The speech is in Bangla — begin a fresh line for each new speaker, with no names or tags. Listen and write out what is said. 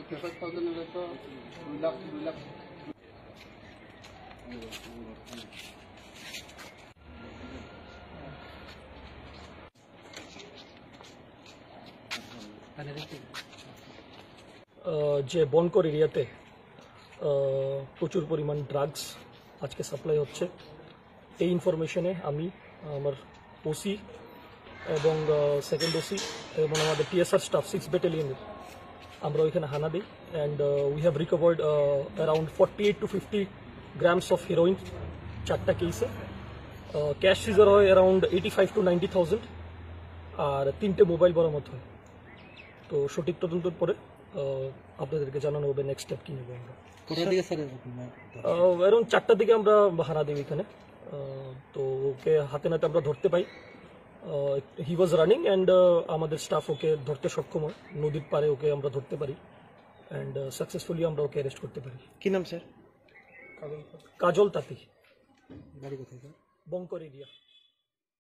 পেপার 1000 তো 2 লাখ
যে বনকর এরিয়াতে প্রচুর পরিমাণ ড্রাগস আজকে সাপ্লাই হচ্ছে, এই ইনফরমেশনে আমি আমার ওসি এবং সেকেন্ড ওসি এবং আমাদের টিএসআর স্টাফ 6 ব্যাটালিয়নের আমরা ওইখানে হানা দিই and we have recovered around 48 to 50 grams of heroine 4টা কেসে। ক্যাশ সিজার হয় অ্যারাউন্ড 85 to 90,000 আর 3টে মোবাইল বরামদ হয়। তো সঠিক তদন্তের পরে আপনাদেরকে জানানো হবে নেক্সট স্টেপ কী নেব আমরা। অ্যারাউন্ড 4টার দিকে আমরা হানা দিই এখানে। তো ওকে হাতে নাতে আমরা ধরতে পাই, হি ওয়াজ রানিং অ্যান্ড আমাদের স্টাফ ওকে ধরতে সক্ষম হয়, নদীর পাড়ে ওকে আমরা ধরতে পারি অ্যান্ড সাকসেসফুলি আমরা ওকে অ্যারেস্ট করতে পারি।
কি নাম স্যার?
কাজল তাঁতি,
বাড়ি কোথায় স্যার?
বঙ্কর এরিয়া।